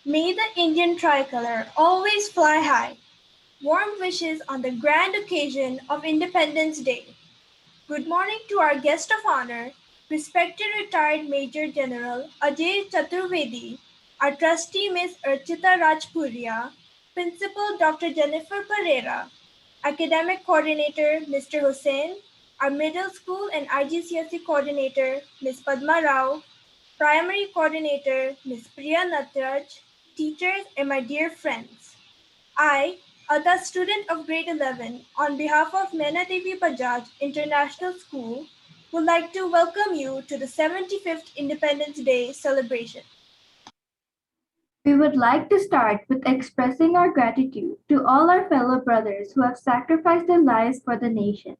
May the Indian tricolor always fly high. Warm wishes on the grand occasion of Independence Day. Good morning to our guest of honor, respected retired Major General Ajay Chaturvedi, our trustee Ms. Archita Rajpuria, Principal Dr. Jennifer Pereira, Academic Coordinator Mr. Hussain, our Middle School and IGCSE Coordinator Ms. Padma Rao, Primary Coordinator Ms. Priya Natraj, teachers and my dear friends. I, a thus student of grade 11, on behalf of Naina Devi Bajaj International School, would like to welcome you to the 75th Independence Day celebration. We would like to start with expressing our gratitude to all our fellow brothers who have sacrificed their lives for the nation.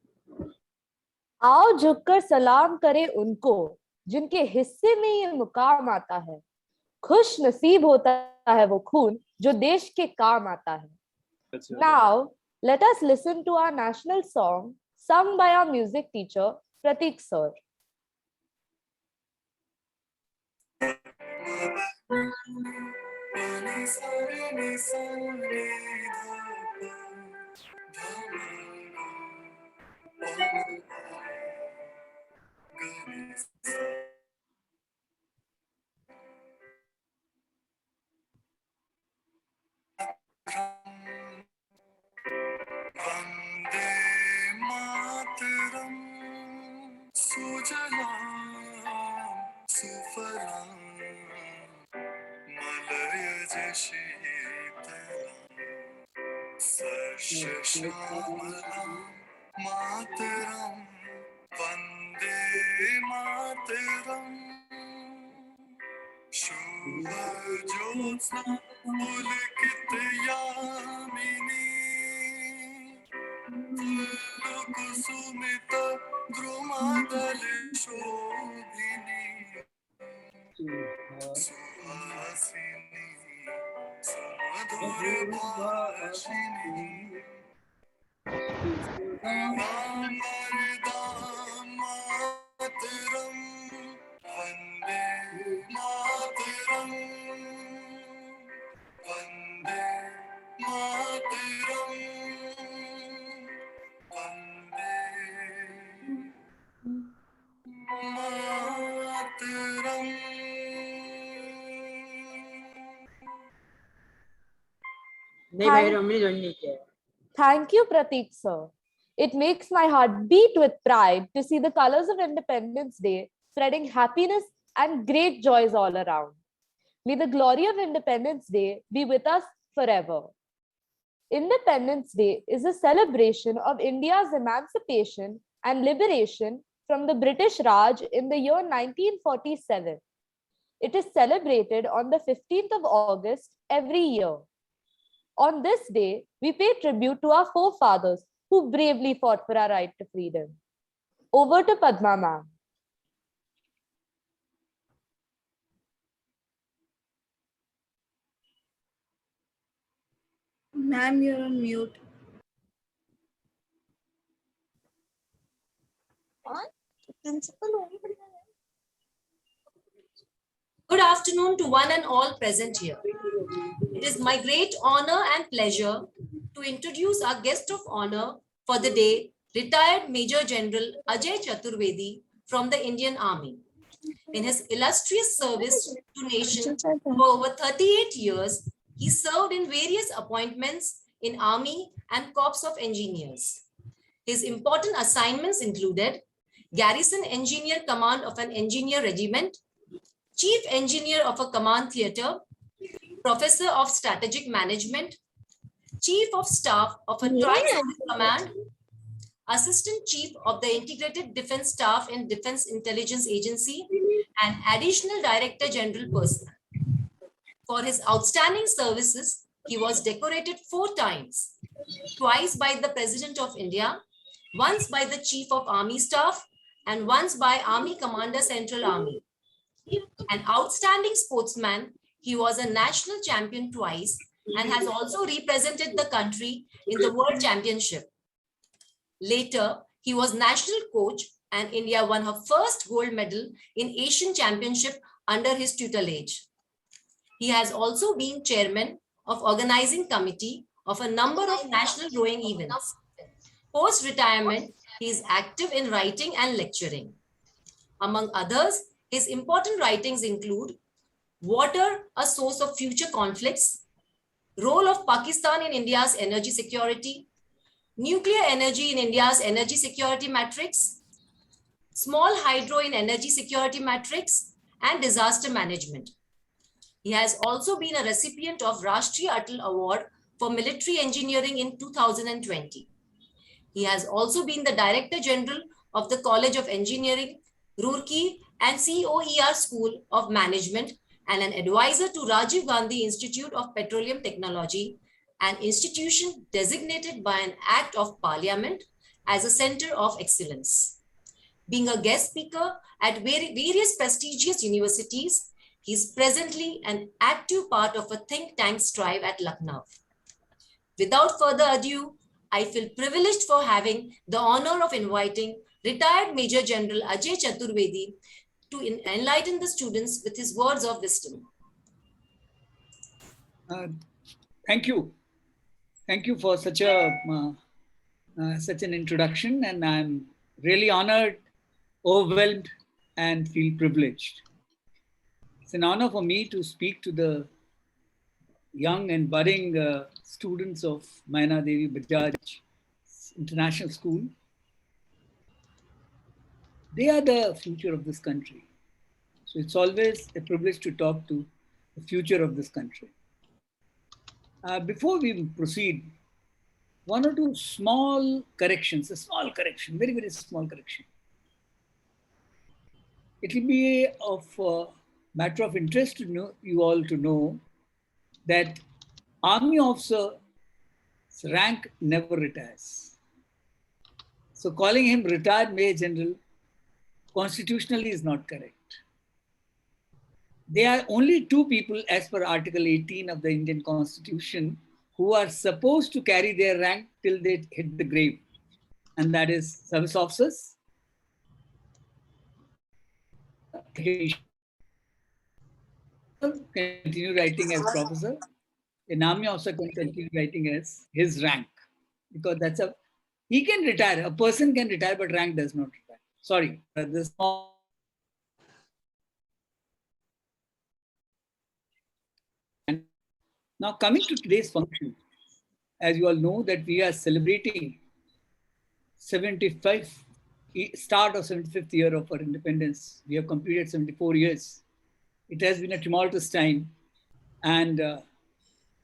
आओ झुककर सलाम करें उनको जिनके हिस्से में ये मुकाम आता है। खुश नसीब होता है वो खून जो देश के काम आता है। Now, let us listen to our national song sung by our music teacher Pratik sir. Thank you, Pratik sir. It makes my heart beat with pride to see the colors of Independence Day spreading happiness and great joys all around. May the glory of Independence Day be with us forever. Independence Day is a celebration of India's emancipation and liberation from the British Raj in the year 1947. It is celebrated on the 15th of August every year. On this day, we pay tribute to our forefathers who bravely fought for our right to freedom. Over to Padma ma'am. Ma'am, you're on mute. Good afternoon to one and all present here. It is my great honor and pleasure to introduce our guest of honor for the day, retired Major General Ajay Chaturvedi from the Indian Army. In his illustrious service to nation for over 38 years, he served in various appointments in Army and Corps of Engineers. His important assignments included Garrison Engineer Command of an Engineer Regiment, Chief Engineer of a Command Theatre, Professor of Strategic Management, Chief of Staff of a Tri-Service Command, Assistant Chief of the Integrated Defense Staff in Defense Intelligence Agency, and Additional Director General Personnel. For his outstanding services, he was decorated 4 times, twice by the President of India, once by the Chief of Army Staff, and once by Army Commander Central Army. An outstanding sportsman, he was a national champion twice and has also represented the country in the World Championship. Later, he was national coach and India won her first gold medal in Asian Championship under his tutelage. He has also been chairman of organizing committee of a number of national rowing events. Post-retirement, he is active in writing and lecturing. Among others, his important writings include Water, a Source of Future Conflicts, Role of Pakistan in India's Energy Security, Nuclear Energy in India's Energy Security Matrix, Small Hydro in Energy Security Matrix, and Disaster Management. He has also been a recipient of Rashtriya Atal Award for Military Engineering in 2020. He has also been the Director General of the College of Engineering, Roorkee and COER School of Management, and an advisor to Rajiv Gandhi Institute of Petroleum Technology, an institution designated by an Act of Parliament as a center of excellence. Being a guest speaker at various prestigious universities, he is presently an active part of a think tank Strive at Lucknow. Without further ado, I feel privileged for having the honor of inviting retired Major General Ajay Chaturvedi to enlighten the students with his words of wisdom. Thank you. Thank you for such an introduction, and I'm really honored, overwhelmed, and feel privileged. It's an honor for me to speak to the young and budding students of Maina Devi Bajaj International School. They are the future of this country. So it's always a privilege to talk to the future of this country. Before we proceed, one or two small corrections, a small correction, very, very small correction. It will be of matter of interest to know, you all to know that army officer's rank never retires. So calling him retired Major General constitutionally is not correct. There are only two people as per Article 18 of the Indian Constitution who are supposed to carry their rank till they hit the grave. And that is service officers, continue writing as professor. An army officer can continue writing as his rank, because he can retire. A person can retire, but rank does not retire. Sorry, this. Now coming to today's function, as you all know that we are celebrating start of 75th year of our independence. We have completed 74 years. It has been a tumultuous time, and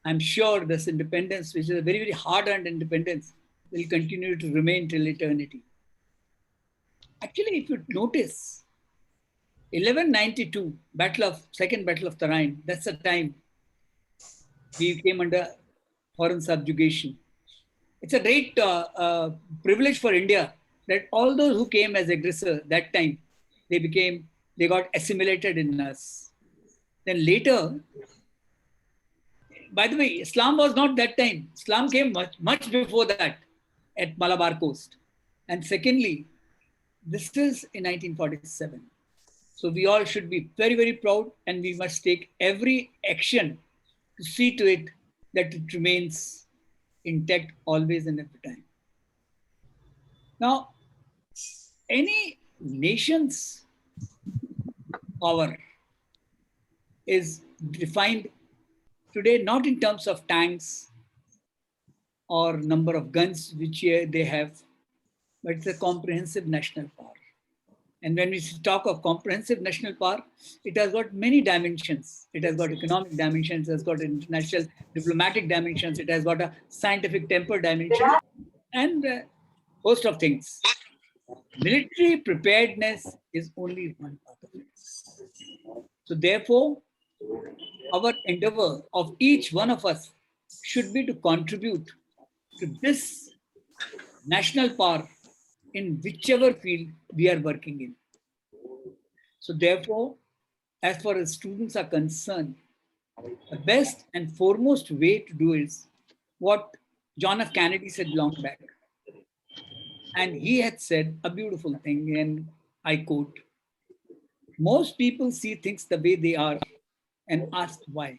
I'm sure this independence, which is a very, very hard-earned independence, will continue to remain till eternity. Actually, if you notice, 1192, Second Battle of Tarain, that's the time we came under foreign subjugation. It's a great privilege for India that all those who came as aggressor that time, they got assimilated in us. Then later, by the way, Islam was not that time. Islam came much before that at Malabar coast. And secondly, this is in 1947. So we all should be very, very proud, and we must take every action to see to it that it remains intact always and every time. Now, any nation's power is defined today not in terms of tanks or number of guns which they have, but it's a comprehensive national power. And when we talk of comprehensive national power, it has got many dimensions. It has got economic dimensions, it has got international diplomatic dimensions, it has got a scientific temper dimension, and a host of things. Military preparedness is only one part of it. So therefore, our endeavor of each one of us should be to contribute to this national power in whichever field we are working in. So therefore, as far as students are concerned, the best and foremost way to do is what John F. Kennedy said long back. And he had said a beautiful thing, and I quote, "Most people see things the way they are, and ask why.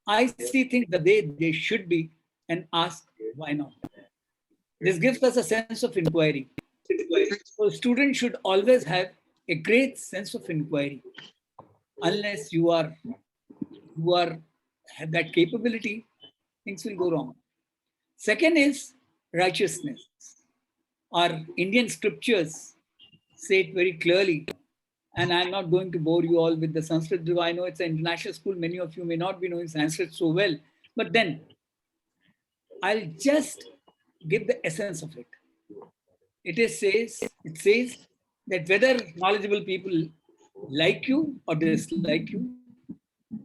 I see things the way they should be and ask why not. This gives us a sense of inquiry. So students should always have a great sense of inquiry. Unless you are have that capability, things will go wrong. Second is righteousness. Our Indian scriptures say it very clearly, and I'm not going to bore you all with the Sanskrit, though I know it's an international school. Many of you may not be knowing Sanskrit so well, but then I'll just give the essence of it. It says that whether knowledgeable people like you or dislike you,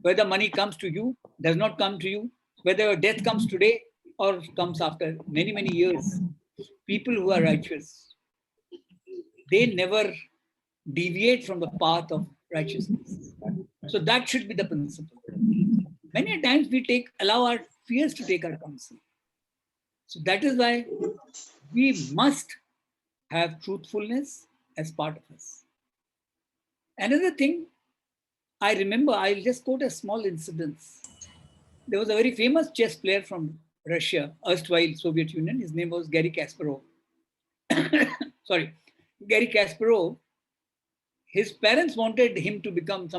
whether money comes to you, does not come to you, whether your death comes today or comes after many, many years, people who are righteous, they never deviate from the path of righteousness. So that should be the principle. Many times we allow our fears to take our counsel. So that is why we must have truthfulness as part of us. Another thing I remember, I'll just quote a small incident. There was a very famous chess player from Russia, erstwhile Soviet Union. His name was Garry Kasparov. Sorry, Garry Kasparov. His parents wanted him to become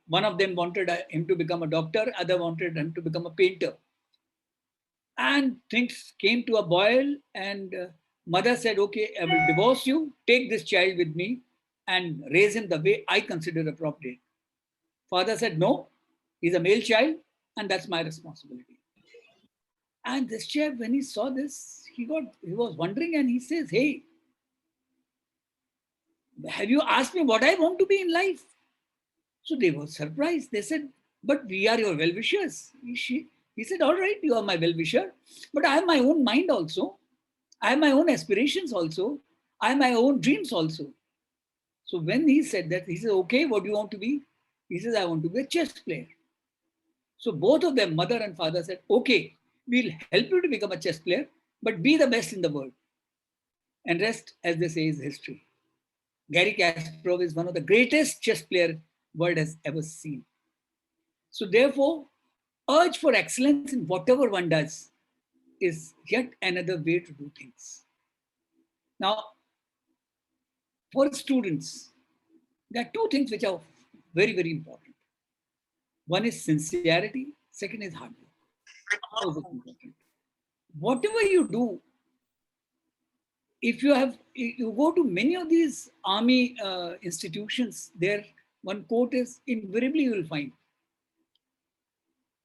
one of them wanted him to become a doctor, other wanted him to become a painter. And things came to a boil, and mother said, okay, I will divorce you, take this child with me and raise him the way I consider appropriate. Father said, no, he's a male child and that's my responsibility. And this child, when he saw this, he was wondering, and he says, hey, have you asked me what I want to be in life? So they were surprised. They said, but we are your well-wishers. He said, all right, you are my well-wisher, but I have my own mind also. I have my own aspirations also. I have my own dreams also. So when he said that, he said, okay, what do you want to be? He says, I want to be a chess player. So both of them, mother and father, said, okay, we'll help you to become a chess player, but be the best in the world. And rest, as they say, is history. Garry Kasparov is one of the greatest chess players world has ever seen. So therefore, urge for excellence in whatever one does is yet another way to do things. Now, for students, there are two things which are very, very important. One is sincerity, second is hard work. Whatever you do, if you go to many of these army institutions, there one quote is invariably you will find,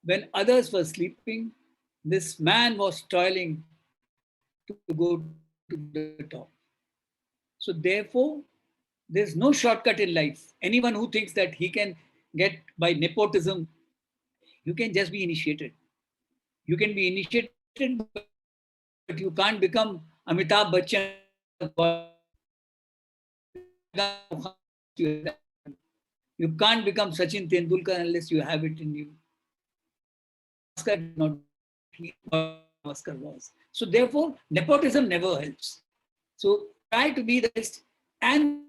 when others were sleeping, this man was toiling to go to the top. So therefore, there's no shortcut in life. Anyone who thinks that he can get by nepotism, you can just be initiated. You can be initiated, but you can't become Amitabh Bachchan. You can't become Sachin Tendulkar unless you have it in you. Not Oscar was. So therefore, nepotism never helps. So try to be the best and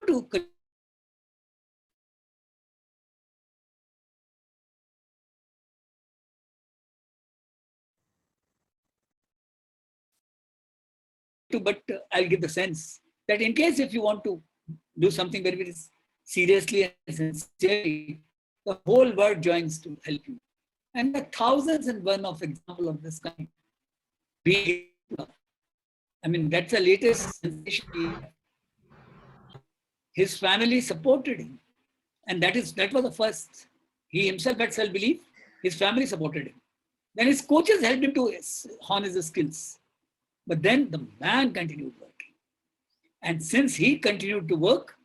to but I'll give the sense that in case if you want to do something very, very seriously and sincerely, the whole world joins to help you. And there are thousands and one of example of this kind. I mean, that's the latest sensation. His family supported him. And that was the first. He himself had self-belief. His family supported him. Then his coaches helped him to hone his skills. But then the man continued working. And since he continued to work,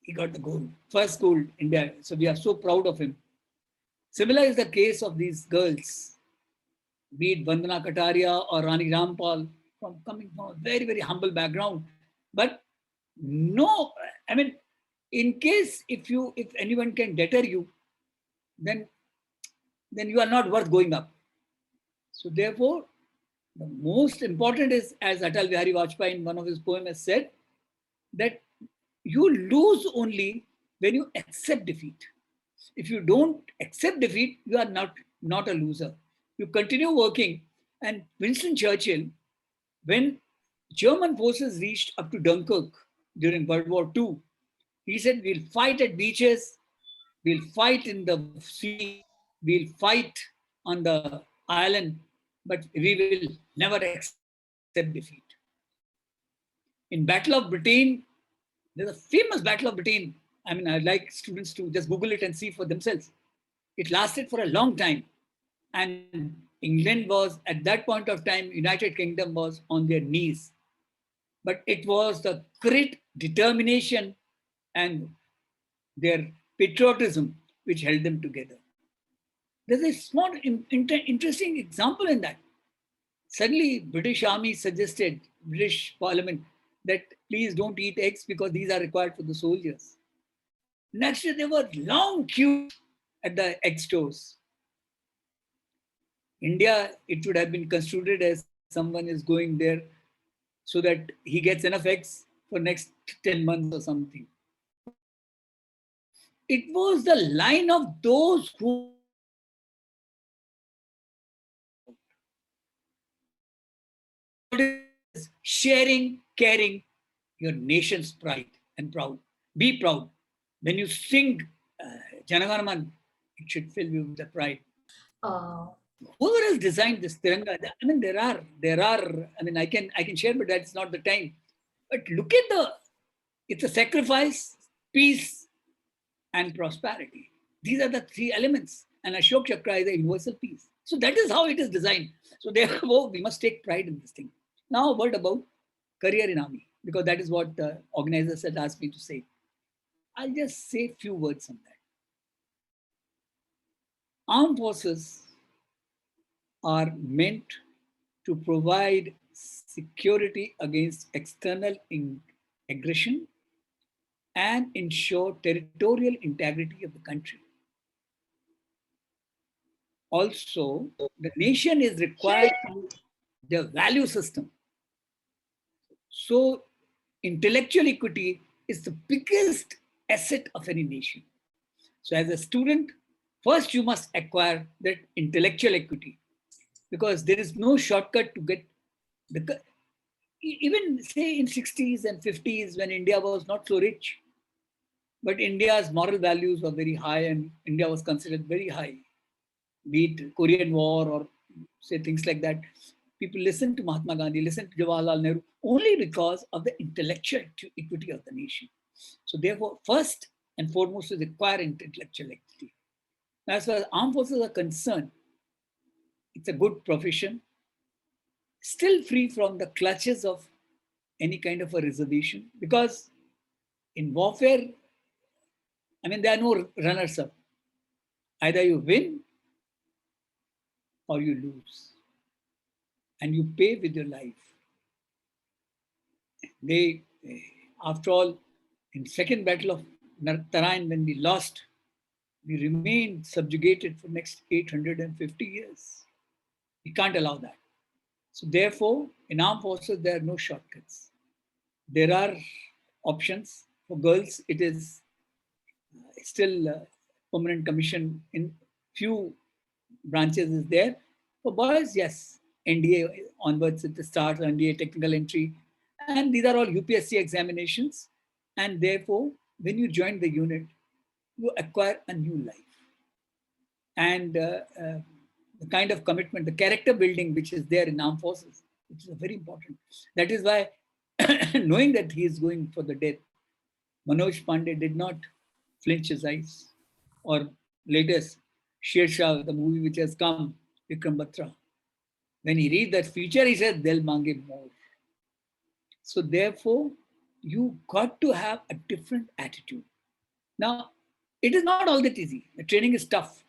he got the gold, first gold India. So we are so proud of him. Similar is the case of these girls, be it Vandana Kataria or Rani Rampal, coming from a very, very humble background. But no, I mean, in case if anyone can deter you, then you are not worth going up. So therefore, the most important is, as Atal Bihari Vajpayee in one of his poems has said, that you lose only when you accept defeat. If you don't accept defeat, you are not a loser. You continue working. And Winston Churchill, when German forces reached up to Dunkirk during World War II, he said, we'll fight at beaches, we'll fight in the sea, we'll fight on the island, but we will never accept defeat. In Battle of Britain, there's a famous Battle of Britain. I mean, I'd like students to just Google it and see for themselves. It lasted for a long time. And England was, at that point of time, United Kingdom was on their knees. But it was the grit, determination, and their patriotism which held them together. There's a small, interesting example in that. Suddenly, British Army suggested, British Parliament, that please don't eat eggs because these are required for the soldiers. Next year, there were long queues at the egg stores. India, it should have been construed as someone is going there so that he gets enough eggs for next 10 months or something. It was the line of those who sharing, caring, your nation's pride and proud. Be proud. When you sing Janaganaman, it should fill you with the pride. Whoever has designed this Tiranga, I mean, there are, I mean, I can share, but that's not the time. But look at it's a sacrifice, peace, and prosperity. These are the three elements. And Ashok Chakra is a universal peace. So that is how it is designed. So therefore, we must take pride in this thing. Now, a word about career in army, because that is what the organizers had asked me to say. I'll just say a few words on that. Armed forces are meant to provide security against external aggression and ensure territorial integrity of the country. Also, the nation is required to the value system. So, intellectual equity is the biggest asset of any nation. So, as a student, first you must acquire that intellectual equity, because there is no shortcut to get even say in 60s and 50s when India was not so rich, but India's moral values were very high and India was considered very high, be it Korean War or say things like that. People listened to Mahatma Gandhi, listened to Jawaharlal Nehru only because of the intellectual equity of the nation. So therefore, first and foremost is acquire intellectual equity. As far as armed forces are concerned, it's a good profession, still free from the clutches of any kind of a reservation, because in warfare, I mean, there are no runners up. Either you win or you lose, and you pay with your life. After all, in second battle of Tarain, when we lost, we remained subjugated for next 850 years. We can't allow that. So therefore, in armed forces, there are no shortcuts. There are options. For girls, it is still permanent commission in few branches is there. For boys, yes, NDA onwards it starts, NDA technical entry. And these are all UPSC examinations. And therefore, when you join the unit, you acquire a new life. And the kind of commitment, the character building which is there in armed forces, which is very important. That is why, knowing that he is going for the death, Manoj Pandey did not flinch his eyes. Or latest, Sher Shah, the movie which has come, Vikram Batra. When he read that feature, he said, "They'll mange more." So therefore, you got to have a different attitude. Now, it is not all that easy. The training is tough.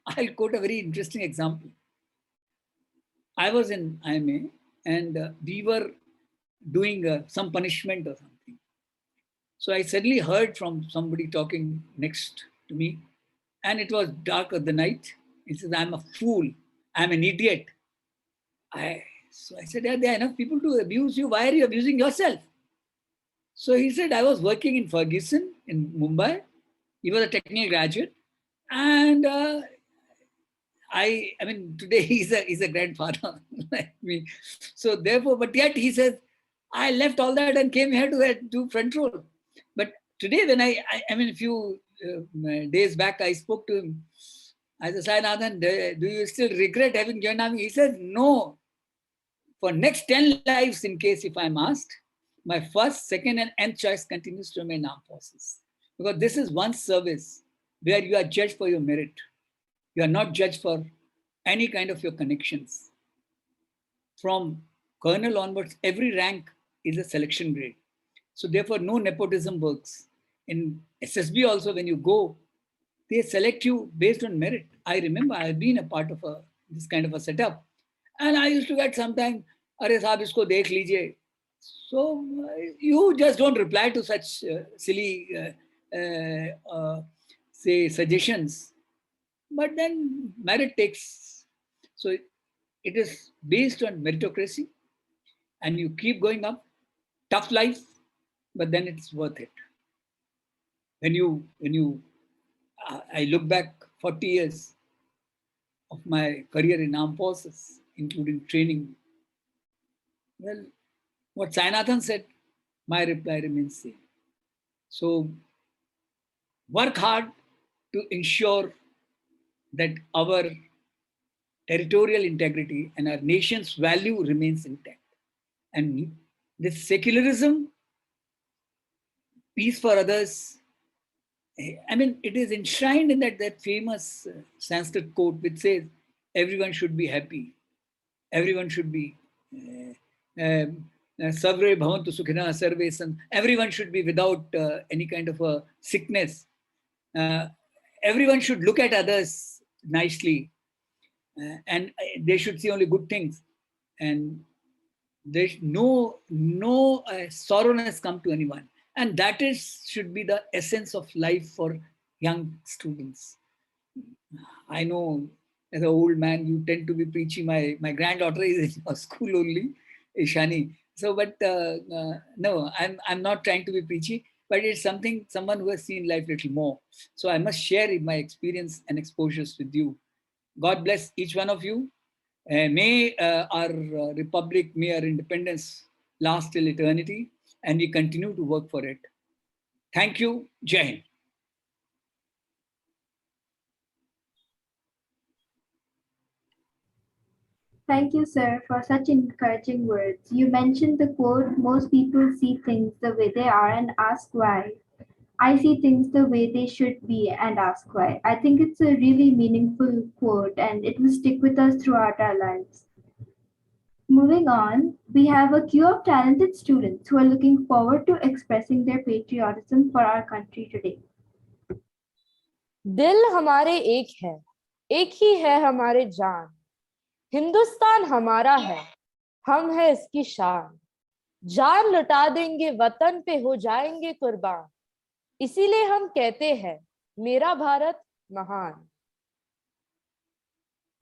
I'll quote a very interesting example. I was in IMA and we were doing some punishment or something. So I suddenly heard from somebody talking next to me, and it was dark of the night. He says, "I'm a fool. I'm an idiot." So I said, "Yeah, there are enough people to abuse you. Why are you abusing yourself?" So he said, "I was working in Ferguson in Mumbai, He was a technical graduate, and I mean, today he's a grandfather like me. So therefore, but yet he says, I left all that and came here to do front row. But today, when I mean, a few days back, I spoke to him. I said, Sainathan, do you still regret having joined army? He said, no. For next 10 lives, in case if I'm asked, my first, second, and nth choice continues to remain armed forces. Because this is one service where you are judged for your merit. You are not judged for any kind of your connections. From colonel onwards, every rank is a selection grade. So therefore, no nepotism works. In SSB also, when you go, they select you based on merit. I remember I've been a part of this kind of a setup. And I used to get sometimes, "Arey saab, isko dekh lijiye." So you just don't reply to such silly, say, suggestions. But then merit takes. So it is based on meritocracy, and you keep going up. Tough life, but then it's worth it. When you, I look back 40 years of my career in armed forces, including training. Well, what Sainathan said, my reply remains same. So work hard to ensure that our territorial integrity and our nation's value remains intact. And this secularism, peace for others, I mean, it is enshrined in that famous Sanskrit quote which says, everyone should be happy. Everyone should be Sarve bhavantu sukhina sarve san. Everyone should be without any kind of a sickness. Everyone should look at others nicely, and they should see only good things. And there's no sorrowness come to anyone. And that should be the essence of life for young students. I know as an old man, you tend to be preachy. My granddaughter is in a school only, Ishani. So, but no, I'm not trying to be preachy, but it's someone who has seen life a little more. So I must share my experience and exposures with you. God bless each one of you. May our republic, may our independence last till eternity, and we continue to work for it. Thank you. Jai Hind. Thank you, sir, for such encouraging words. You mentioned the quote, most people see things the way they are and ask why. I see things the way they should be and ask why. I think it's a really meaningful quote and it will stick with us throughout our lives. Moving on, we have a queue of talented students who are looking forward to expressing their patriotism for our country today. दिल हमारे एक ही है हमारे जान. हिंदुस्तान हमारा है, हम है इसकी शान. जान लुटा देंगे वतन पे हो जाएंगे कुर्बान. इसीलिए हम कहते हैं मेरा भारत महान.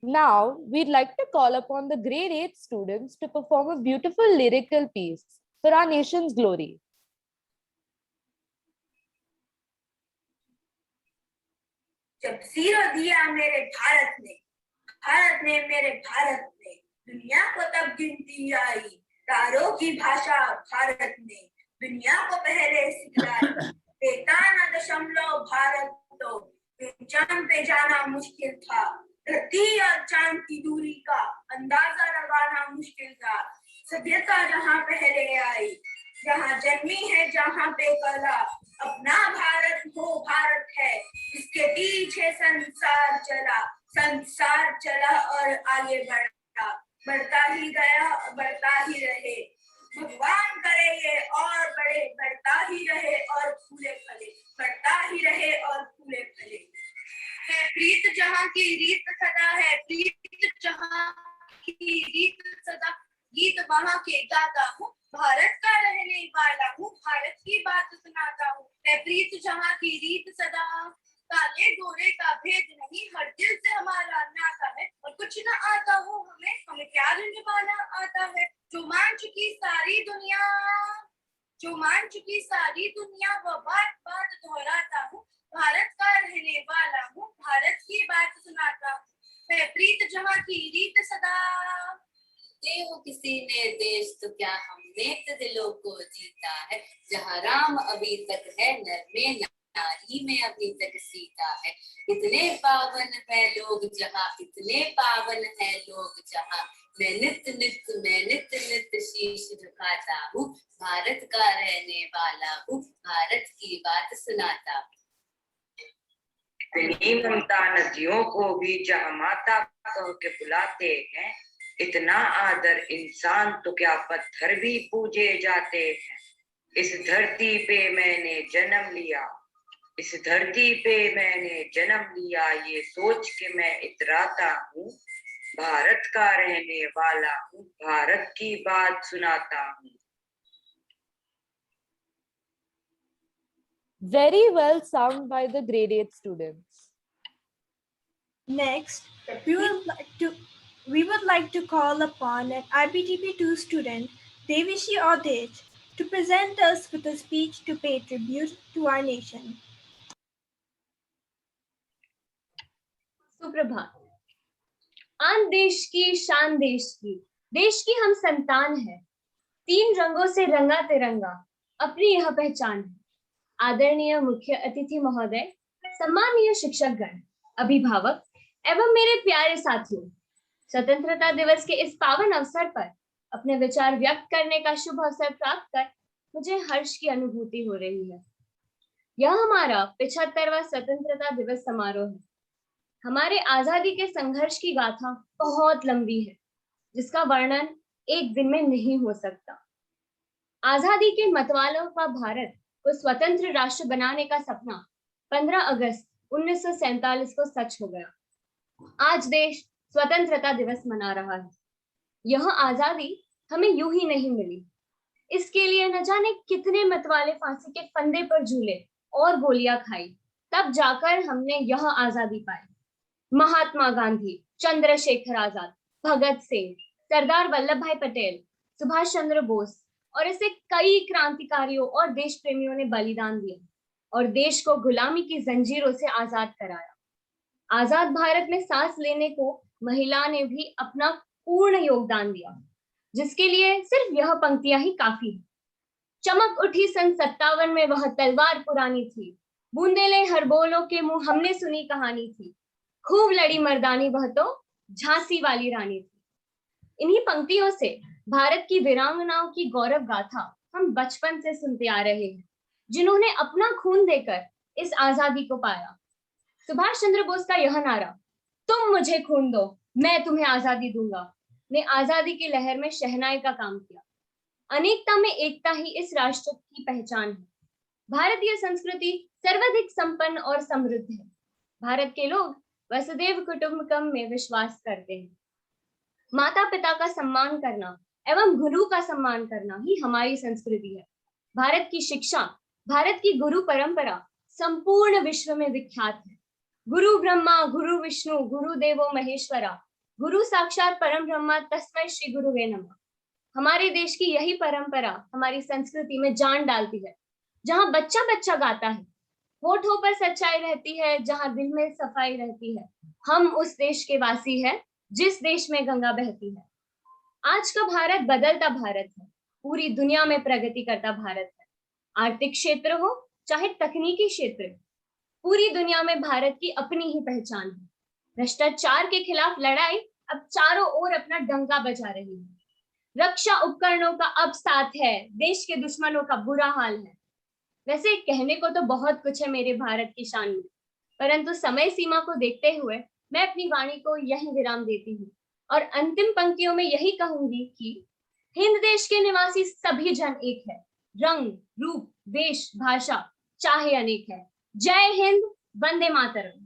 Now, we'd like to call upon the grade 8 students to perform a beautiful lyrical piece for our nation's glory. जब सिर दिया मेरे भारत ने मेरे भारत ने दुनिया को तब गिनती आई. तारों की भाषा भारत ने दुनिया को पहले सिखलाई. देता न दशमलव भारत तो चांद पे जाना मुश्किल था. धरती और चांद की दूरी का अंदाजा लगाना मुश्किल था. सभ्यता जहाँ पहले आई, जहाँ जन्मी है जहाँ पे कला. अपना भारत वो भारत है, इसके पीछे संसार चला और आगे बढ़ा. बढ़ता ही गया, बढ़ता ही रहे. भगवान करे ये और बड़े, बढ़ता ही रहे और फूले फले. बढ़ता ही रहे और फूले फले. है प्रीत जहाँ की रीत सदा है, प्रीत जहाँ की रीत सदा. गीत वहाँ के गाता हूँ, भारत का रहने वाला हूँ, भारत की बात सुनाता हूँ. है प्रीत जहाँ की रीत सदा. काले गोरे का भेद नहीं, हर दिल से हमारा नाता है. और कुछ न आता हो हमें प्यार निभाना आता है. जो मान चुकी सारी दुनिया, वो बात बात दोहराता हूँ. भारत किसी ने देश तो क्या हमने तो दिलों को जीता है। जहाँ राम अभी तक है नर में, नारी में अभी तक सीता है। इतने पावन है लोग जहाँ, इतने पावन है लोग जहाँ, मैं नित नित शीश झुकाता हूँ। भारत का रहने वाला हूँ, भारत की बात सुनाता हूँ। इतनी ममता नदियों को भी जहाँ माता कह के बुलाते हैं, इतना आदर इंसान तो क्या पत्थर भी पूजे जाते हैं। इस धरती पे मैंने जन्म लिया, इस धरती पे मैंने जन्म लिया, ये सोच के मैं इतराता हूँ। भारत का रहने वाला हूँ, भारत की बात सुनाता हूँ। Very well sung by the grade 8 students. Next, we would like to call upon an IBTP2 student, Devishi Audit, to present us with a speech to pay tribute to our nation. सुप्रभात। आन देश की शान देश की हम संतान है। 3 रंगों से रंगा तिरंगा अपनी यह पहचान है। आदरणीय मुख्य अतिथि महोदय, सम्मानीय शिक्षकगण, अभिभावक एवं मेरे प्यारे साथियों, स्वतंत्रता दिवस के इस पावन अवसर पर अपने विचार व्यक्त करने का शुभ अवसर प्राप्त कर मुझे हर्ष की अनुभूति हो रही है। यह हमारा 75वां स्वतंत्रता दिवस समारोह है। हमारे आजादी के संघर्ष की गाथा बहुत लंबी है, जिसका वर्णन एक दिन में नहीं हो सकता। आजादी के मतवालों का भारत को स्वतंत्र राष्ट्र बनाने का सपना 15 अगस्त 1947 को सच हो गया। आज देश स्वतंत्रता दिवस मना रहा है। यह आजादी हमें यूं ही नहीं मिली। इसके लिए न जाने कितने मतवाले फांसी के फंदे पर झूले और गोलियां खाई, तब जाकर हमने यह आजादी पाई। महात्मा गांधी, चंद्रशेखर आजाद, भगत सिंह, सरदार वल्लभ भाई पटेल, सुभाष चंद्र बोस और ऐसे कई क्रांतिकारियों और देश प्रेमियों ने बलिदान दिया और देश को गुलामी की जंजीरों से आजाद कराया। आजाद भारत में सांस लेने को महिला ने भी अपना पूर्ण योगदान दिया, जिसके लिए सिर्फ यह पंक्तियां ही काफी है। चमक उठी सन 57 में वह तलवार पुरानी थी, बूंदेले हर बोलों के मुंह हमने सुनी कहानी थी, खूब लड़ी मर्दानी वह तो झांसी वाली रानी थी। इन्हीं पंक्तियों से भारत की वीरांगनाओं की गौरव गाथा हम बचपन से सुनते आ रहे हैं, जिन्होंने अपना खून देकर इस आजादी को पाया। सुभाष चंद्र बोस का यह नारा, तुम मुझे खून दो मैं तुम्हें आजादी दूंगा, ने आजादी की लहर में शहनाई का काम किया। अनेकता में एकता ही इस राष्ट्र की पहचान है। भारतीय संस्कृति सर्वाधिक संपन्न और समृद्ध है। भारत के लोग वसुधैव कुटुंबकम में विश्वास करते हैं। माता पिता का सम्मान करना एवं गुरु का सम्मान करना ही हमारी संस्कृति है। भारत की शिक्षा, भारत की गुरु परंपरा संपूर्ण विश्व में विख्यात है। गुरु ब्रह्मा गुरु विष्णु गुरु देवो महेश्वरा, गुरु साक्षात परम ब्रह्मा तस्मै श्री गुरुवे नमः। हमारे देश की यही परंपरा हमारी संस्कृति में जान डालती है। जहाँ बच्चा बच्चा गाता है, होठों पर सच्चाई रहती है, जहाँ दिल में सफाई रहती है, हम उस देश के वासी हैं जिस देश में गंगा बहती है। आज का भारत बदलता भारत है, पूरी दुनिया में प्रगति करता भारत है। आर्थिक क्षेत्र हो चाहे तकनीकी क्षेत्र, पूरी दुनिया में भारत की अपनी ही पहचान है। भ्रष्टाचार के खिलाफ लड़ाई अब चारों ओर अपना डंका बजा रही है। रक्षा उपकरणों का अब साथ है, देश के दुश्मनों का बुरा हाल है। वैसे कहने को तो बहुत कुछ है मेरे भारत की शान में, परंतु समय सीमा को देखते हुए मैं अपनी वाणी को यहीं विराम देती हूँ और अंतिम पंक्तियों में यही कहूंगी कि हिंद देश के निवासी सभी जन एक है, रंग रूप वेश भाषा चाहे अनेक है। जय Hind, Vande Mataram.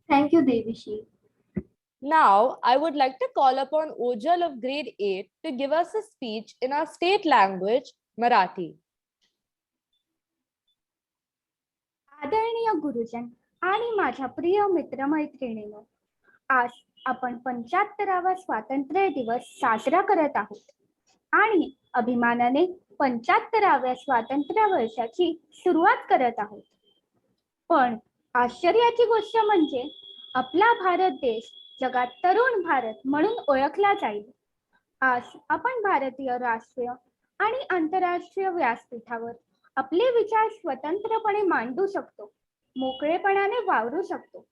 Thank you, Devishi. Now, I would like to call upon Ojal of grade 8 to give us a speech in our state language, Marathi. आदरणीय गुरुजन आणि माझ्या प्रिय मित्र मैत्रिणींनो, आज आपण 75वा स्वातंत्र्य दिवस साजरा करत आहोत आणि अभिमानाने 75व्या स्वातंत्र्य वर्षाची सुरुवात करत आहोत। पण आश्चर्याची गोष्ट म्हणजे आपला भारत देश जगात तरुण भारत म्हणून ओळखला जाईल. आज आपण भारतीय राष्ट्रीय आणि आंतरराष्ट्रीय व्यासपीठावर आपले विचार स्वतंत्रपणे मांडू शकतो, मोकळेपणाने वावरू शकतो.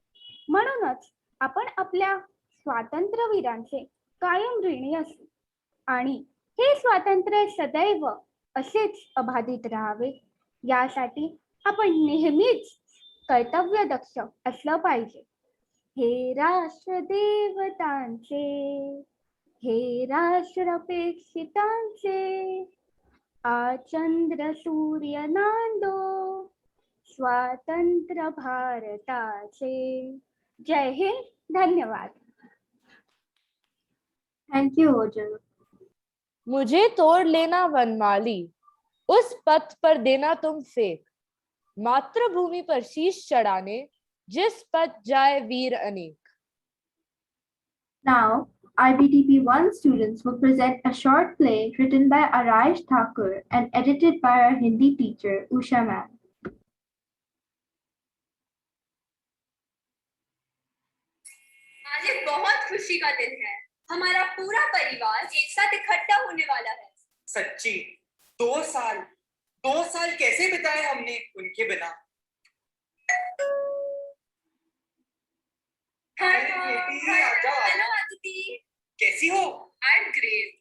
म्हणूनच आपण आपल्या स्वातंत्र्यवीरांचे कायम ऋणी असू आणि हे स्वातंत्र्य सदैव असेच अबाधित राहावे यासाठी आपण नेहमीच कर्तव्यदक्ष असलं पाहिजे. हे राष्ट्र देवतांचे, हे राष्ट्र अपेक्षितांचे, आ चंद्र सूर्य नांदो स्वातंत्र्य भारताचे. जय हिंद. धन्यवाद. Thank you, Ojal. मुझे तोड़ लेना वनमाली, उस पथ पर देना तुम फेंक, मातृभूमि पर शीश चढ़ाने जिस पथ जाए वीर अनेक. Now, IBTP 1 students will present a short play written by Araish Thakur and edited by our Hindi teacher, Usha ma'am. आज एक बहुत खुशी का दिन है. हमारा पूरा परिवार एक साथ इकट्ठा होने वाला है. सच्ची 2 साल कैसे बिताए हमने उनके बिना. हेलो अदिति, कैसी हो. I am great.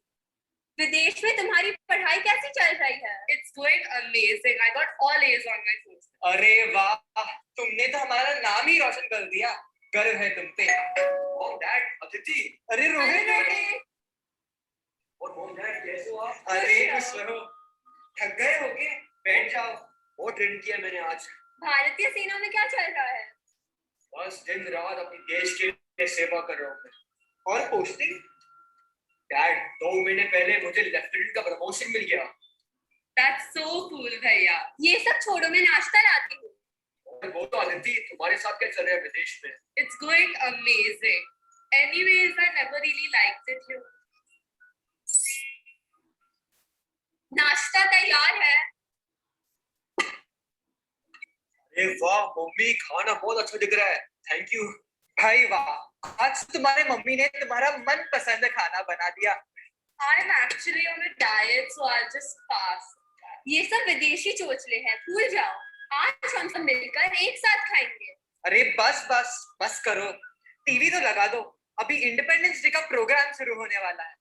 विदेश में तुम्हारी पढ़ाई कैसी चल रही है? It's going amazing. I got all A's on my course. अरे वाह, तुमने तो हमारा नाम ही रोशन कर दिया. गर्व है तुम पे. Mom dad, Aditi. अरे रोहित. और मॉम डैड कैसे हो आप? अरे खुश रहो. थक गए हो क्या? बैठ जाओ. बहुत ट्रेन किया मैंने आज. भारतीय सेना में क्या चल रहा है? बस दिन रात अपने देश के लिए सेवा कर रहा हूँ. और पोस्टिंग? डैड, 2 महीने पहले मुझे लेफ्टिनेंट का प्रमोशन मिल गया. दैट्स सो कूल भैया. ये सब छोड़ो, मैं नाश्ता लाती हूँ. वो तो अदिति, तुम्हारे साथ क्या चल रहा है विदेश में? It's going amazing. Anyways, I never really liked it here. नाश्ता तैयार है. अरे वाह मम्मी, खाना बहुत अच्छा दिख रहा है. Thank you. भाई वाह, आज तुम्हारे मम्मी ने तुम्हारा मनपसंद खाना बना दिया. I'm actually on a diet, so I'll just pass. ये सब विदेशी चोचले हैं, भूल जाओ. आज हम सब मिलकर एक साथ खाएंगे. अरे बस करो. टीवी तो लगा दो. अभी इंडिपेंडेंस डे का प्रोग्राम शुरू होने वाला है.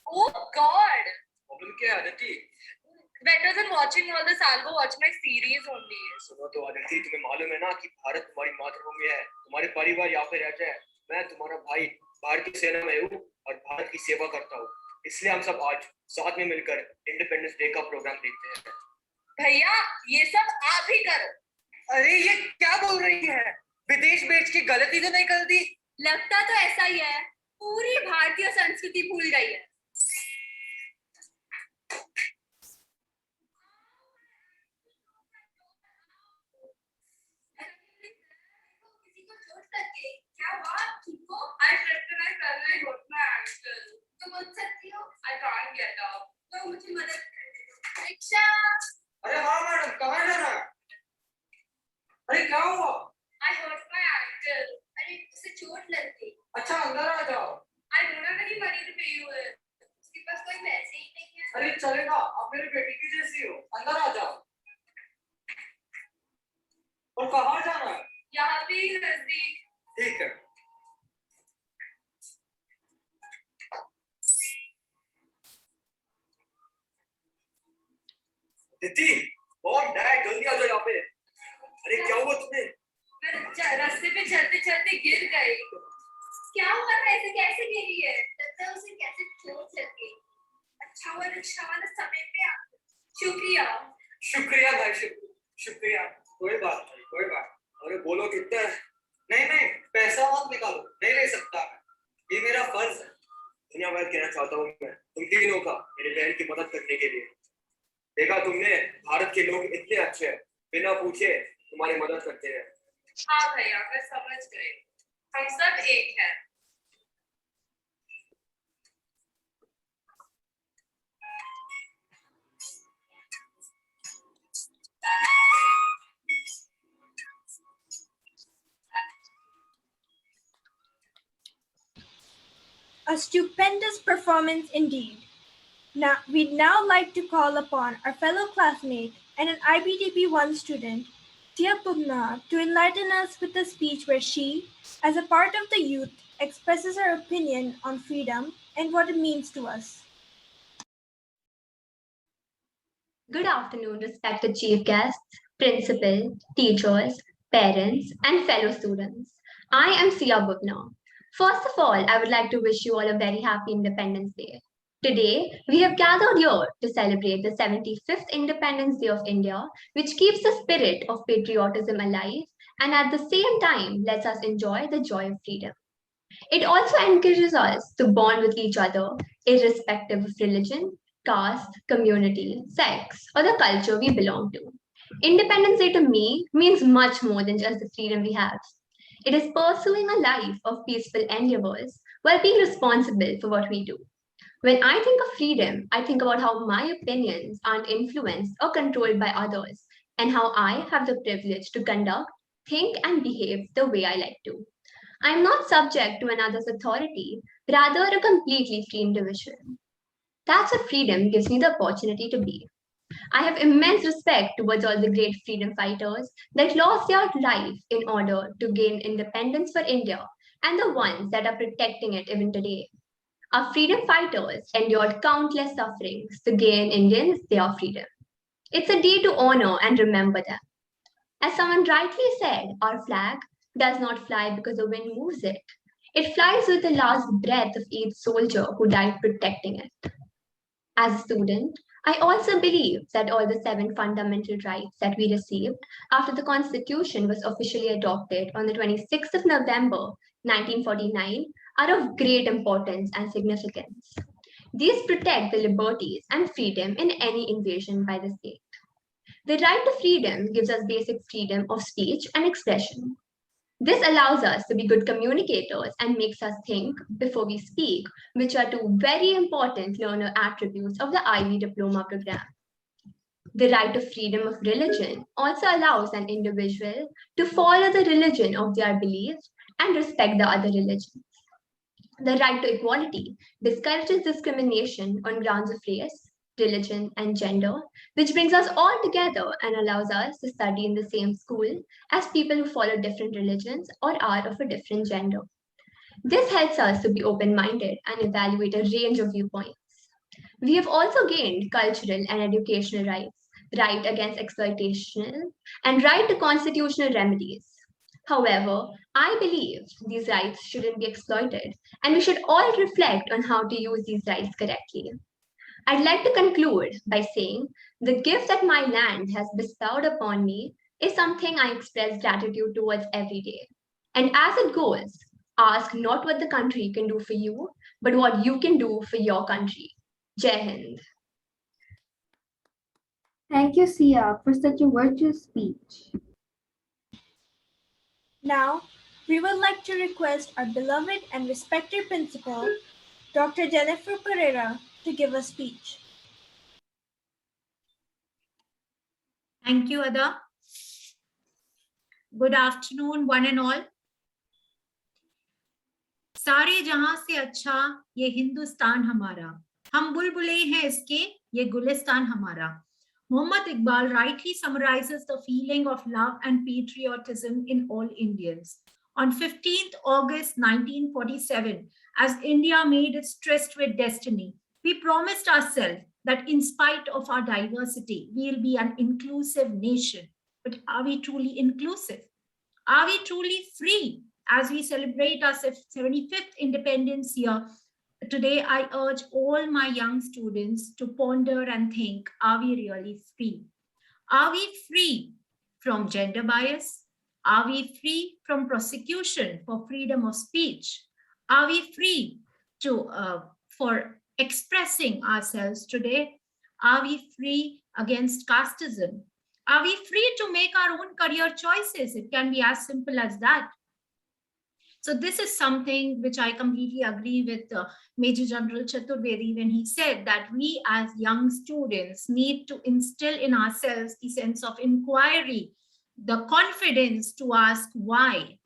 Oh God! प्रॉब्लम क्या है Aditi? Better than watching all this, I'll go watch my series only. सुनो तो अदिति, तुम्हें मालूम है ना कि भारत तुम्हारी मातृभूमि है. तुम्हारे परिवार यहाँ पे रहते हैं. मैं तुम्हारा भाई भारतीय सेना में हूँ और भारत की सेवा करता हूँ. इसलिए हम सब आज साथ में मिलकर इंडिपेंडेंस डे का प्रोग्राम देखते हैं. भैया, ये सब आप ही करो. अरे ये क्या बोल रही है? विदेश बेच के गलती तो नहीं कर दी? लगता तो ऐसा ही है. पूरी भारतीय संस्कृति भूल गई है. क्या हुआ? ठीक हो? I tripped and I fell and I hurt my ankle. तुम उठ सकती हो? I can't get up. तो मुझे मदद कर दो. रिक्शा. अरे हाँ मैडम, कहाँ जाना है? अरे क्या हुआ? I hurt my ankle. अरे उसे चोट लग गई. अच्छा अंदर आ जाओ. I don't have any money to pay you with. उसके पास कोई पैसे ही नहीं है. अरे चलेगा, आप मेरी बेटी की जैसी हो. अंदर आ जाओ. और कहाँ जाना है? यहाँ पे ही नजदीक. ठीक है. दीदी, मॉम डैड, जल्दी आ जाओ यहाँ पे. अरे क्या हुआ तुम्हें? मैं रास्ते पे चलते चलते गिर गई. क्या हुआ? ऐसे कैसे गिरी है? लगता है उसे कैसे चोट लग गई. अच्छा हुआ रिक्शा वाला समय पे आ. शुक्रिया. शुक्रिया भाई, शुक्रिया. कोई बात नहीं, कोई बात. अरे बोलो कितना है? नहीं, पैसा मत निकालो. नहीं ले सकता मैं. ये मेरा फर्ज है. धन्यवाद कहना चाहता हूँ मैं तुम तीनों का मेरे बहन की मदद करने के लिए. देखा तुमने, भारत के लोग इतने अच्छे हैं, बिना पूछे तुम्हारी मदद करते हैं. हाँ भैया, मैं समझ गई. हम सब एक हैं. A stupendous performance indeed. We'd now like to call upon our fellow classmate and an IBDP 1 student, Tia Pubna, to enlighten us with a speech where she, as a part of the youth, expresses her opinion on freedom and what it means to us. Good afternoon, respected chief guests, principal, teachers, parents, and fellow students. I am Sia Bubna. First of all, I would like to wish you all a very happy Independence Day. Today, we have gathered here to celebrate the 75th Independence Day of India, which keeps the spirit of patriotism alive and at the same time lets us enjoy the joy of freedom. It also encourages us to bond with each other, irrespective of religion, caste, community, sex, or the culture we belong to. Independence Day to me means much more than just the freedom we have. It is pursuing a life of peaceful endeavors while being responsible for what we do. When I think of freedom, I think about how my opinions aren't influenced or controlled by others, and how I have the privilege to conduct, think, and behave the way I like to. I am not subject to another's authority, rather, a completely free individual. That's what freedom gives me the opportunity to be. I have immense respect towards all the great freedom fighters that lost their life in order to gain independence for India and the ones that are protecting it even today. Our freedom fighters endured countless sufferings to gain Indians their freedom. It's a day to honor and remember them. As someone rightly said, our flag does not fly because the wind moves it. It flies with the last breath of each soldier who died protecting it. As a student, I also believe that all the 7 fundamental rights that we received after the Constitution was officially adopted on the 26th of November 1949 are of great importance and significance. These protect the liberties and freedom in any invasion by the state. The right to freedom gives us basic freedom of speech and expression. This allows us to be good communicators and makes us think before we speak, which are 2 very important learner attributes of the Ivy Diploma program. The right to freedom of religion also allows an individual to follow the religion of their belief and respect the other religions. The right to equality discourages discrimination on grounds of race, religion, and gender, which brings us all together and allows us to study in the same school as people who follow different religions or are of a different gender. This helps us to be open-minded and evaluate a range of viewpoints. We have also gained cultural and educational rights, right against exploitation, and right to constitutional remedies. However, I believe these rights shouldn't be exploited, and we should all reflect on how to use these rights correctly. I'd like to conclude by saying the gift that my land has bestowed upon me is something I express gratitude towards every day. And as it goes, ask not what the country can do for you, but what you can do for your country. Jai Hind. Thank you, Sia, for such a virtuous speech. Now, we would like to request our beloved and respected principal, Dr. Jennifer Pereira, to give a speech. Thank you, Ada. Good afternoon, one and all. सारे जहां से अच्छा ये हिंदुस्तान हमारा, हम बुलबुले हैं इसके, ये गुलिस्तान हमारा. Muhammad Iqbal rightly summarizes the feeling of love and patriotism in all Indians. On 15th August 1947, as India made its tryst with destiny, we promised ourselves that in spite of our diversity, we'll be an inclusive nation. But are we truly inclusive? Are we truly free? As we celebrate our 75th independence year, today I urge all my young students to ponder and think, are we really free? Are we free from gender bias? Are we free from prosecution for freedom of speech? Are we free for expressing ourselves today? Are we free against casteism? Are we free to make our own career choices? It can be as simple as that. So this is something which I completely agree with Major General Chaturvedi when he said that we as young students need to instill in ourselves the sense of inquiry, the confidence to ask why,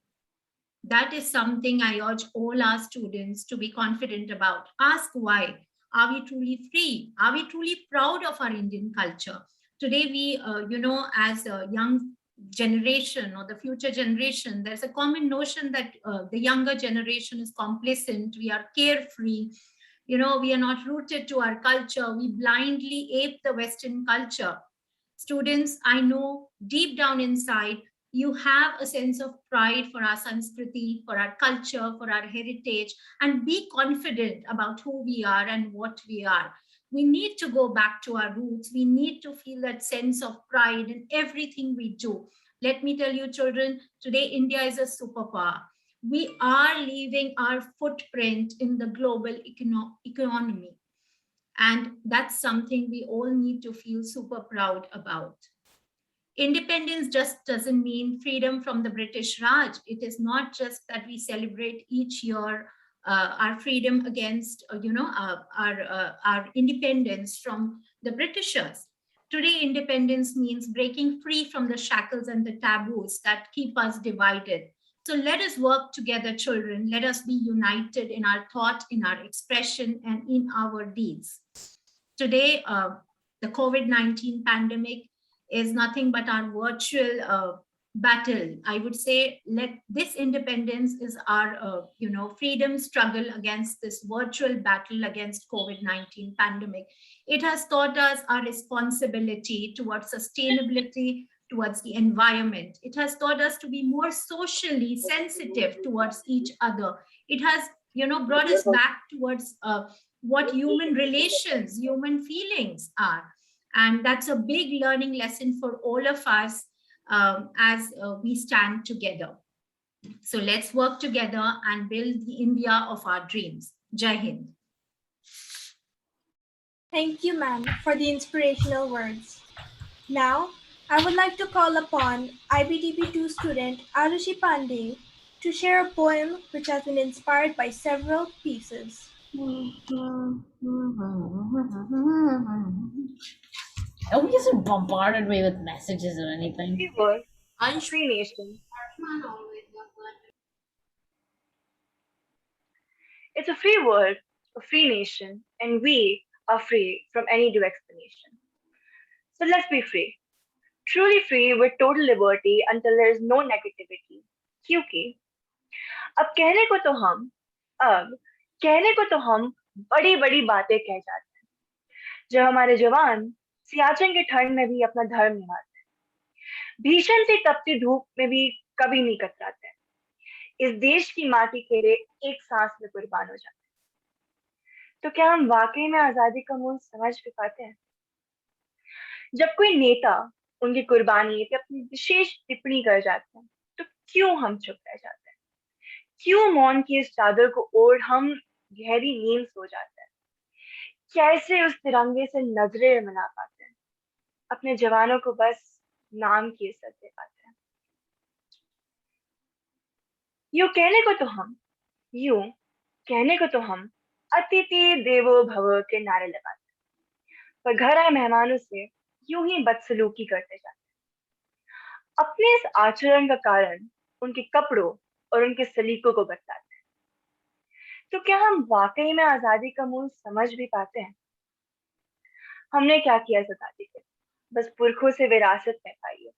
That is something I urge all our students to be confident about. Ask why. Are we truly free? Are we truly proud of our Indian culture? Today, we, as a young generation or the future generation, there's a common notion that the younger generation is complacent, we are carefree, we are not rooted to our culture, we blindly ape the Western culture. Students, I know deep down inside, you have a sense of pride for our Sanskriti, for our culture, for our heritage, and be confident about who we are and what we are. We need to go back to our roots. We need to feel that sense of pride in everything we do. Let me tell you, children, today India is a superpower. We are leaving our footprint in the global economy. And that's something we all need to feel super proud about. Independence just doesn't mean freedom from the British Raj. It is not just that we celebrate each year our freedom against, our independence from the Britishers. Today, independence means breaking free from the shackles and the taboos that keep us divided. So let us work together, children. Let us be united in our thought, in our expression, and in our deeds. Today, the COVID-19 pandemic is nothing but our virtual battle. I would say this independence is our freedom struggle against this virtual battle against COVID-19 pandemic. It has taught us our responsibility towards sustainability, towards the environment. It has taught us to be more socially sensitive towards each other. It has brought us back towards what human relations, human feelings are. And that's a big learning lesson for all of us as we stand together. So let's work together and build the India of our dreams. Jai Hind. Thank you, ma'am, for the inspirational words. Now, I would like to call upon IBTP2 student Arushi Pandey to share a poem which has been inspired by several pieces. Oh, he hasn't bombarded me with messages or anything. Free world, free nation. It's a free world, a free nation, and we are free from any due explanation. So let's be free. Truly free with total liberty until there is no negativity. क्योंकि अब कहने को तो हम बड़ी बड़ी बातें कह जाते हैं जब हमारे जवान सियाचिन की ठंड में भी अपना धर्म निभाते हैं, भीषण सी तपती धूप में भी कभी नहीं कतराते हैं, इस देश की माटी के लिए एक सांस में कुर्बान हो जाते हैं। तो क्या हम वाकई में आजादी का मूल्य समझ भी पाते हैं? जब कोई नेता उनकी कुर्बानी पे अपनी विशेष टिप्पणी कर जाते हैं तो क्यों हम चुप रह जाते हैं? क्यों मौन की इस चादर को ओढ़ हम गहरी नींद सो जाते हैं? कैसे उस तिरंगे से नजरें मिला पाते हैं? अपने जवानों को बस नाम की इज्जत दे पाते हैं। यूं कहने को तो हम अतिथि देवो भव के नारे लगाते हैं, पर घर आए मेहमानों से यूं ही बदसलूकी करते जाते हैं। अपने इस आचरण का कारण उनके कपड़ों और उनके सलीकों को बतलाते हैं। तो क्या हम वाकई में आजादी का मूल्य समझ भी पाते हैं? हमने क्या किया इस आजादी के? बस पुरखों से विरासत में पाई है।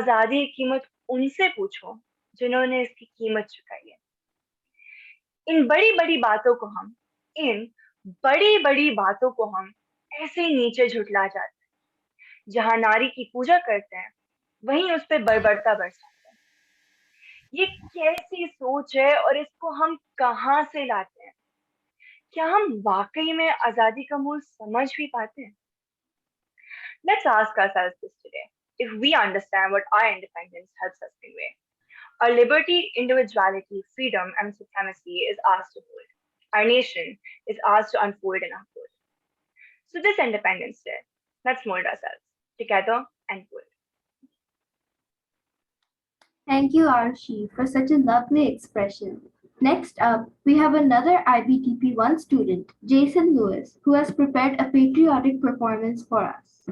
आजादी की कीमत उनसे पूछो जिन्होंने इसकी कीमत चुकाई है। इन बड़ी बड़ी बातों को हम ऐसे ही नीचे झुटला जाते हैं। जहां नारी की पूजा करते हैं वहीं उस पर बर्बरता बरसाते हैं। ये कैसी सोच है और इसको हम कहां से लाते हैं? क्या हम वाकई में आजादी का मूल्य समझ भी पाते हैं? Let's ask ourselves this today. If we understand what our independence helps us convey, our liberty, individuality, freedom, and supremacy is ours to hold. Our nation is ours to unfold and uphold. So this Independence Day, let's mold ourselves together and bold. Thank you, Arshi, for such a lovely expression. Next up, we have another IBTP1 student, Jason Lewis, who has prepared a patriotic performance for us.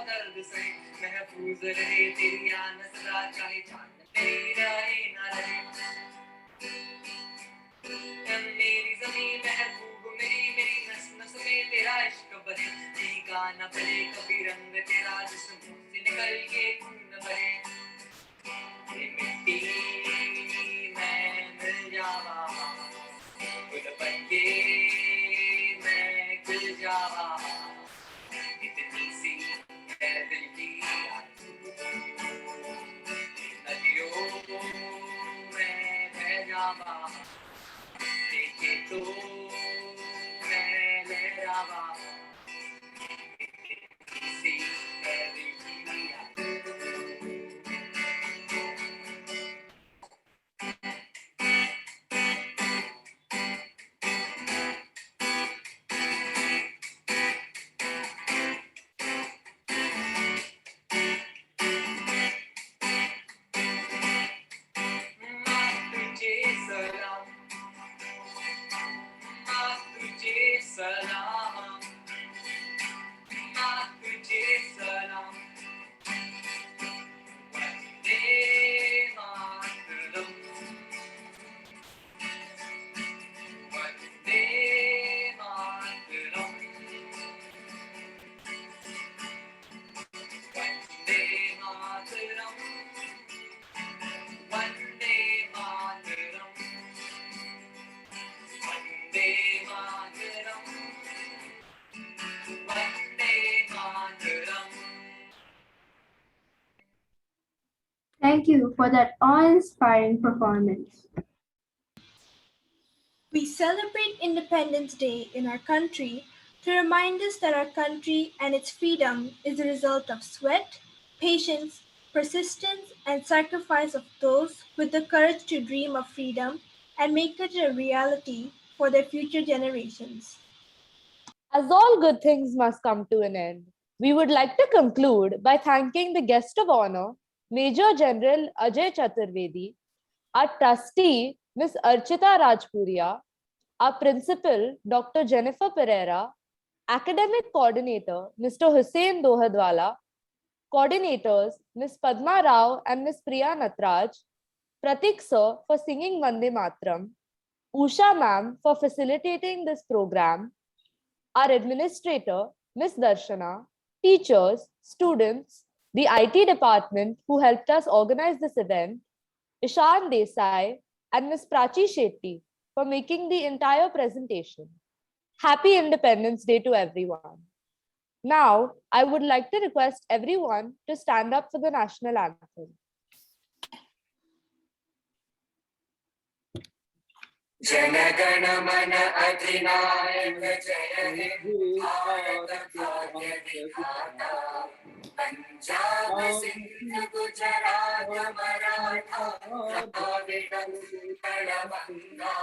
दर्द से महफूज रहे तेरी आन सदा, चाहे जान मेरी रहे ना रहे। मेरी जमीन महबूब मेरी नस नस में तेरा इश्क बहे, यही गाना बहे कभी रंग तेरा जिस्म से निकल के खून बहे। ये मिट्टी मैं मिल जावा, खुद बन के मैं खिल जावा, इतनी सी है दिल की नदियों में बह जावा, देखे तो मैं लहरावा, इतनी सी है दिल की सलाम, तुझे सलाम, Vande Mataram, Vande Mataram, Vande Mataram, Vande Mataram, Vande Mataram, Vande Mataram. Thank you for that awe-inspiring performance. We celebrate Independence Day in our country to remind us that our country and its freedom is the result of sweat, patience, persistence, and sacrifice of those with the courage to dream of freedom and make it a reality for their future generations. As all good things must come to an end, we would like to conclude by thanking the guest of honor, Major General Ajay Chaturvedi, our trustee, Ms. Archita Rajpuria, our principal, Dr. Jennifer Pereira, academic coordinator, Mr. Hussein Dohadwala, coordinators, Ms. Padma Rao and Ms. Priya Natraj, Pratik sir for singing Vande Matram, Usha ma'am for facilitating this program, our administrator, Ms. Darshana, teachers, students, the IT department who helped us organize this event, Ishan Desai, and Ms. Prachi Shetty for making the entire presentation. Happy Independence Day to everyone. Now, I would like to request everyone to stand up for the national anthem. Jana Gana मन अधिनायक जय हे भारत भाग्य विधाता, पंजाब सिंध गुजरात मराठा द्रविड़ उत्कल बंगा,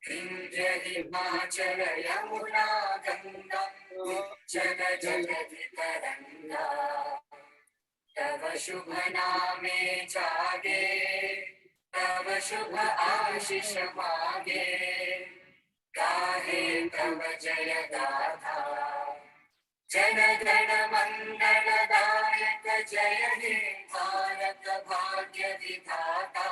विंध्य हिमाचल यमुना गंगा उज्जल जगति तरंगा, तव शुभ नामे जागे तव शुभ आशीष मागे, गाहे तव जय गाथा, जन गण मंगल दायक जय हे भारत भाग्य विधाता।